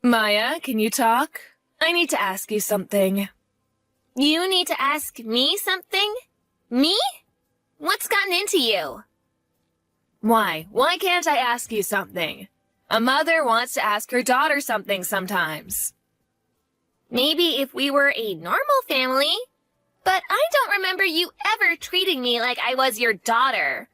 Maya, can you talk? I need to ask you something. You need to ask me something? Me? What's gotten into you? Why? Why can't I ask you something? A mother wants to ask her daughter something sometimes. Maybe if we were a normal family. But I don't remember you ever treating me like I was your daughter.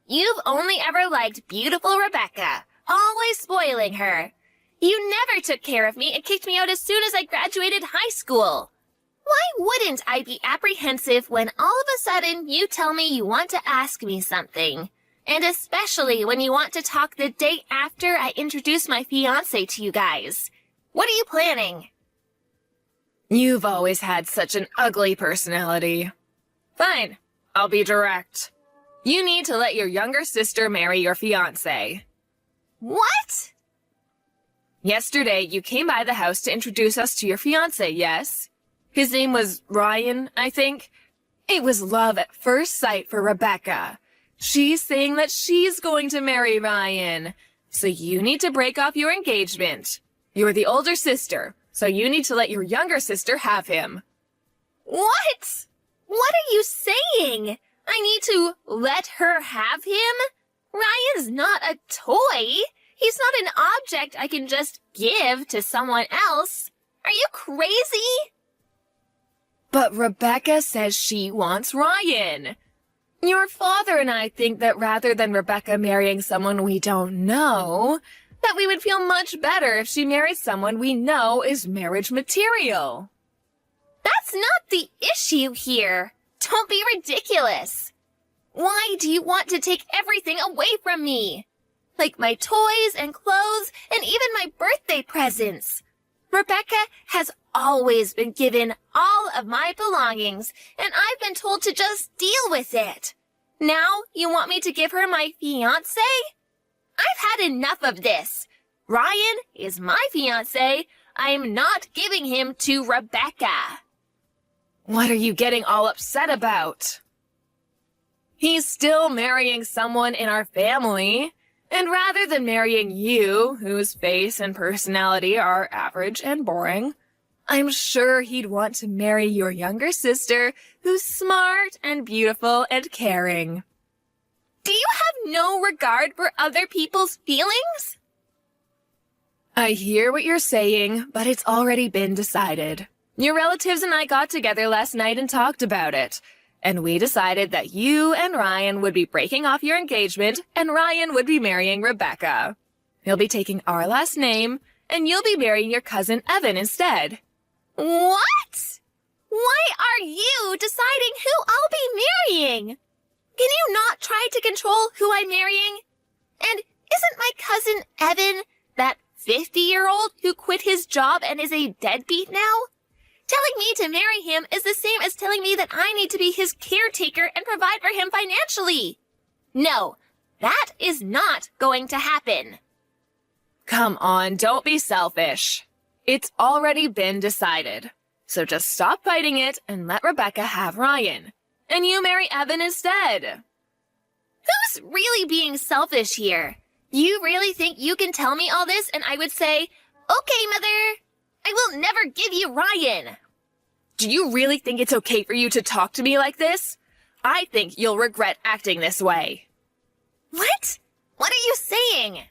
You've only ever liked beautiful Rebecca, always spoiling her. You never took care of me and kicked me out as soon as I graduated high school. Why wouldn't I be apprehensive when all of a sudden you tell me you want to ask me something? And especially when you want to talk the day after I introduce my fiancé to you guys. What are you planning? You've always had such an ugly personality. Fine, I'll be direct. You need to let your younger sister marry your fiancé. What? Yesterday, you came by the house to introduce us to your fiancé, yes? His name was Ryan, I think. It was love at first sight for Rebecca. She's saying that she's going to marry Ryan. So you need to break off your engagement. You're the older sister, so you need to let your younger sister have him. What? What are you saying? I need to let her have him? Ryan's not a toy. He's not an object I can just give to someone else. Are you crazy? But Rebecca says she wants Ryan. Your father and I think that rather than Rebecca marrying someone we don't know, that we would feel much better if she married someone we know is marriage material. That's not the issue here. Don't be ridiculous. Why do you want to take everything away from me? Like my toys and clothes and even my birthday presents. Rebecca has always been given all of my belongings, and I've been told to just deal with it. Now you want me to give her my fiancé? I've had enough of this. Ryan is my fiancé. I'm not giving him to Rebecca. What are you getting all upset about? He's still marrying someone in our family. And rather than marrying you, whose face and personality are average and boring, I'm sure he'd want to marry your younger sister, who's smart and beautiful and caring. Do you have no regard for other people's feelings? I hear what you're saying, but it's already been decided. Your relatives and I got together last night and talked about it. And we decided that you and Ryan would be breaking off your engagement, and Ryan would be marrying Rebecca. He'll be taking our last name, and you'll be marrying your cousin Evan instead. What? Why are you deciding who I'll be marrying? Can you not try to control who I'm marrying? And isn't my cousin Evan that 50-year-old who quit his job and is a deadbeat now? Telling me to marry him is the same as telling me that I need to be his caretaker and provide for him financially. No, that is not going to happen. Come on, don't be selfish. It's already been decided. So just stop fighting it and let Rebecca have Ryan. And you marry Evan instead. Who's really being selfish here? You really think you can tell me all this and I would say, okay, Mother, I will never give you Ryan. Do you really think it's okay for you to talk to me like this? I think you'll regret acting this way. What? What are you saying?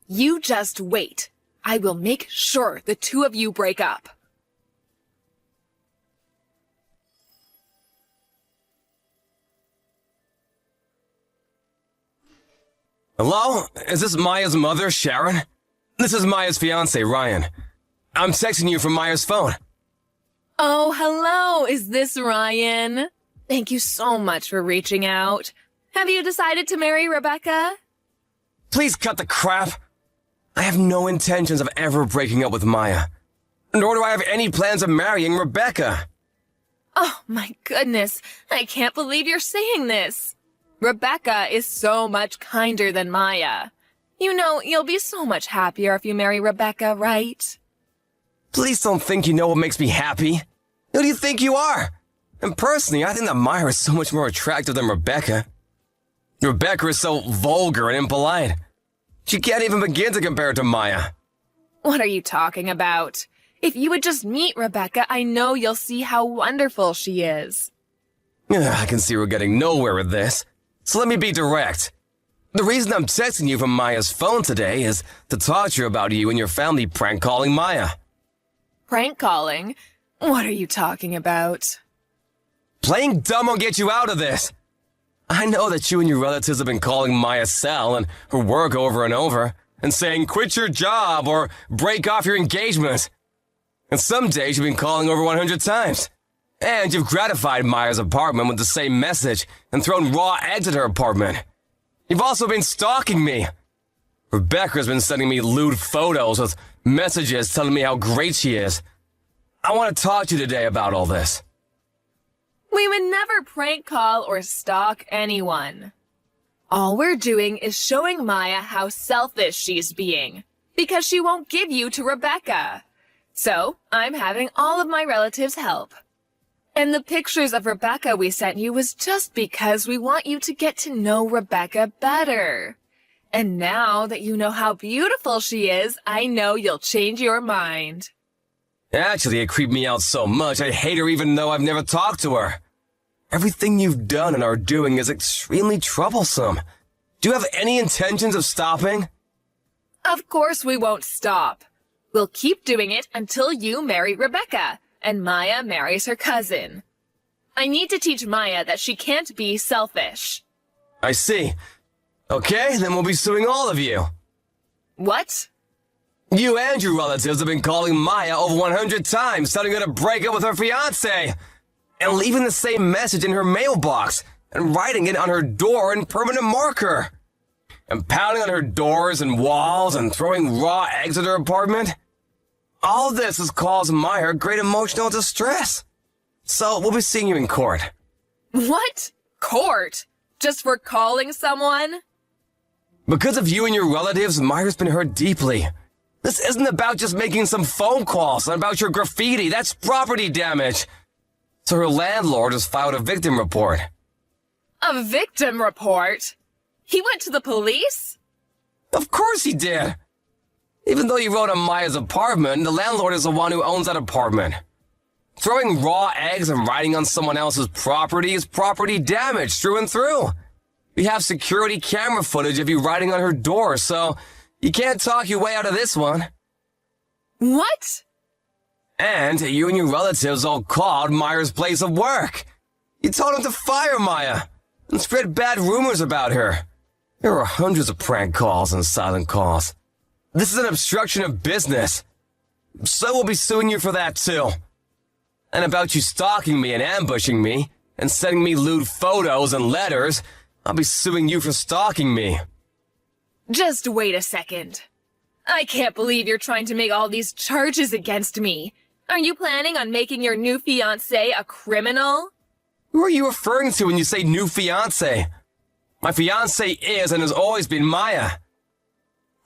You just wait. I will make sure the two of you break up. Hello? Is this Maya's mother, Sharon? This is Maya's fiancé, Ryan. I'm texting you from Maya's phone. Oh, hello. Is this Ryan? Thank you so much for reaching out. Have you decided to marry Rebecca? Please cut the crap. I have no intentions of ever breaking up with Maya. Nor do I have any plans of marrying Rebecca. Oh, my goodness. I can't believe you're saying this. Rebecca is so much kinder than Maya. You know, you'll be so much happier if you marry Rebecca, right? Please don't think you know what makes me happy. Who do you think you are? And personally, I think that Maya is so much more attractive than Rebecca. Rebecca is so vulgar and impolite. She can't even begin to compare it to Maya. What are you talking about? If you would just meet Rebecca, I know you'll see how wonderful she is. I can see we're getting nowhere with this. So let me be direct. The reason I'm texting you from Maya's phone today is to talk to you about you and your family prank calling Maya. Prank calling? What are you talking about? Playing dumb will get you out of this. I know that you and your relatives have been calling Maya's cell and her work over and over, and saying quit your job or break off your engagement. And some days you've been calling over 100 times. And you've gratified Maya's apartment with the same message and thrown raw eggs at her apartment. You've also been stalking me. Rebecca's been sending me lewd photos with messages telling me how great she is. I want to talk to you today about all this. We would never prank call or stalk anyone. All we're doing is showing Maya how selfish she's being, because she won't give you to Rebecca. So, I'm having all of my relatives help. And the pictures of Rebecca we sent you was just because we want you to get to know Rebecca better. And now that you know how beautiful she is, I know you'll change your mind. Actually, it creeped me out so much I hate her even though I've never talked to her. Everything you've done and are doing is extremely troublesome. Do you have any intentions of stopping? Of course we won't stop. We'll keep doing it until you marry Rebecca, and Maya marries her cousin. I need to teach Maya that she can't be selfish. I see. Okay, then we'll be suing all of you. What? You and your relatives have been calling Maya over 100 times, telling her to break up with her fiancé, and leaving the same message in her mailbox, and writing it on her door in permanent marker, and pounding on her doors and walls, and throwing raw eggs at her apartment. All this has caused Maya great emotional distress. So we'll be seeing you in court. What? Court? Just for calling someone? Because of you and your relatives, Maya's been hurt deeply. This isn't about just making some phone calls and about your graffiti. That's property damage. So her landlord has filed a victim report. A victim report? He went to the police? Of course he did. Even though you wrote on Maya's apartment, the landlord is the one who owns that apartment. Throwing raw eggs and writing on someone else's property is property damage through and through. We have security camera footage of you writing on her door, so you can't talk your way out of this one. What? And you and your relatives all called Maya's place of work. You told them to fire Maya and spread bad rumors about her. There were hundreds of prank calls and silent calls. This is an obstruction of business. So we'll be suing you for that too. And about you stalking me and ambushing me and sending me lewd photos and letters, I'll be suing you for stalking me. Just wait a second. I can't believe you're trying to make all these charges against me. Are you planning on making your new fiancé a criminal? Who are you referring to when you say new fiancé? My fiancé is and has always been Maya.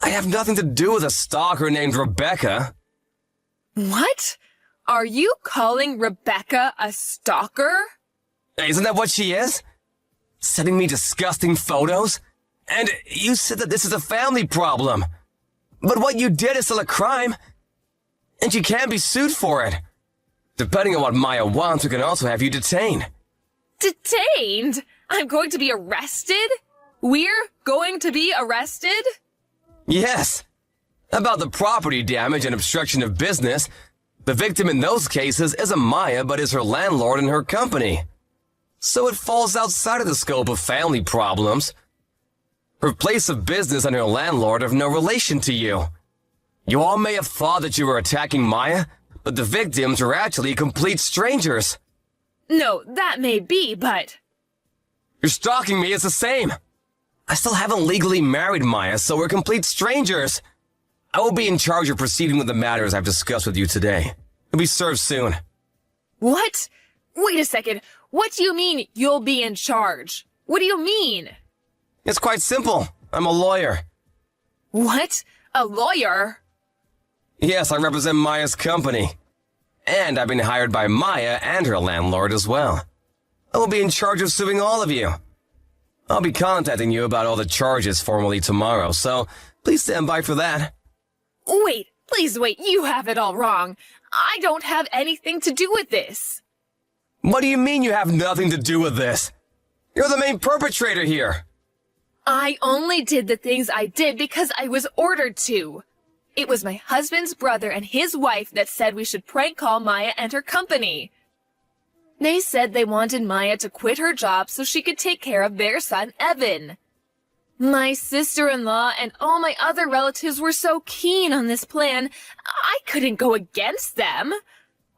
I have nothing to do with a stalker named Rebecca. What? Are you calling Rebecca a stalker? Isn't that what she is? Sending me disgusting photos? And you said that this is a family problem. But what you did is still a crime. And you can be sued for it. Depending on what Maya wants, we can also have you detained. Detained? I'm going to be arrested? We're going to be arrested? Yes. About the property damage and obstruction of business, the victim in those cases isn't Maya, but is her landlord and her company. So it falls outside of the scope of family problems. Her place of business and her landlord have no relation to you. You all may have thought that you were attacking Maya, but the victims are actually complete strangers. No, that may be, but... You're stalking me, it's the same. I still haven't legally married Maya, so we're complete strangers. I will be in charge of proceeding with the matters I've discussed with you today. You'll be served soon. What? Wait a second. What do you mean, you'll be in charge? What do you mean? It's quite simple. I'm a lawyer. What? A lawyer? Yes, I represent Maya's company. And I've been hired by Maya and her landlord as well. I will be in charge of suing all of you. I'll be contacting you about all the charges formally tomorrow, so please stand by for that. Wait, Please wait, you have it all wrong. I don't have anything to do with this. What do you mean you have nothing to do with this? You're the main perpetrator here. I only did the things I did because I was ordered to. It was my husband's brother and his wife that said we should prank call Maya and her company. They said they wanted Maya to quit her job so she could take care of their son, Evan. My sister-in-law and all my other relatives were so keen on this plan, I couldn't go against them.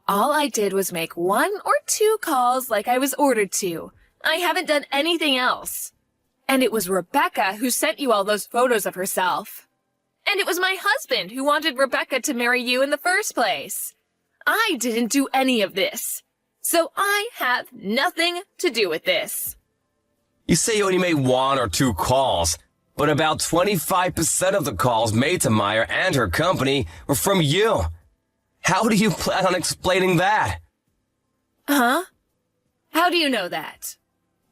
All I did was make 1 or 2 calls like I was ordered to. I haven't done anything else. And it was Rebecca who sent you all those photos of herself. And it was my husband who wanted Rebecca to marry you in the first place. I didn't do any of this. So I have nothing to do with this. You say you only made 1 or 2 calls, but about 25% of the calls made to Maya and her company were from you. How do you plan on explaining that? Huh? How do you know that?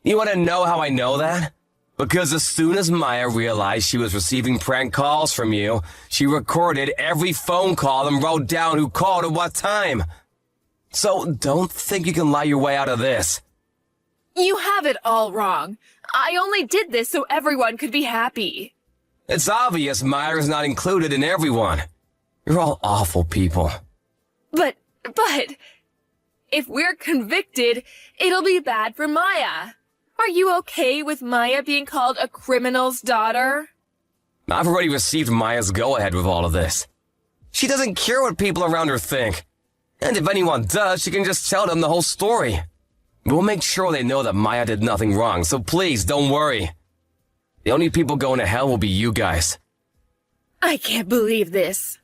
You want to know how I know that? Because as soon as Maya realized she was receiving prank calls from you, she recorded every phone call and wrote down who called at what time. So don't think you can lie your way out of this. You have it all wrong. I only did this so everyone could be happy. It's obvious Maya is not included in everyone. You're all awful people. But, if we're convicted, it'll be bad for Maya. Are you okay with Maya being called a criminal's daughter? I've already received Maya's go-ahead with all of this. She doesn't care what people around her think. And if anyone does, she can just tell them the whole story. We'll make sure they know that Maya did nothing wrong, so please don't worry. The only people going to hell will be you guys. I can't believe this.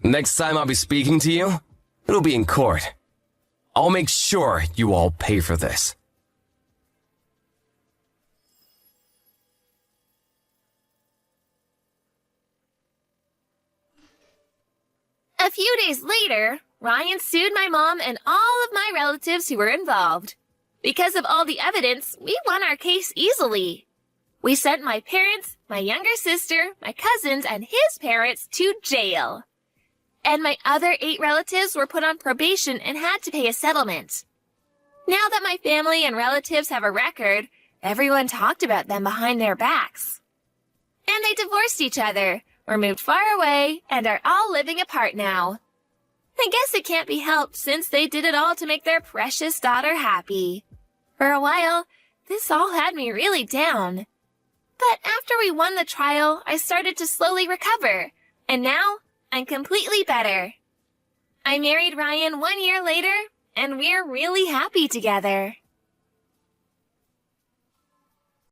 Next time I'll be speaking to you, it'll be in court. I'll make sure you all pay for this. A few days later, Ryan sued my mom and all of my relatives who were involved. Because of all the evidence, we won our case easily. We sent my parents, my younger sister, my cousins, and his parents to jail. And my other 8 relatives were put on probation and had to pay a settlement. Now that my family and relatives have a record, everyone talked about them behind their backs. And they divorced each other, or moved far away, and are all living apart now. I guess it can't be helped since they did it all to make their precious daughter happy. For a while, this all had me really down. But after we won the trial, I started to slowly recover, and now I'm completely better. I married Ryan 1 year later, and we're really happy together.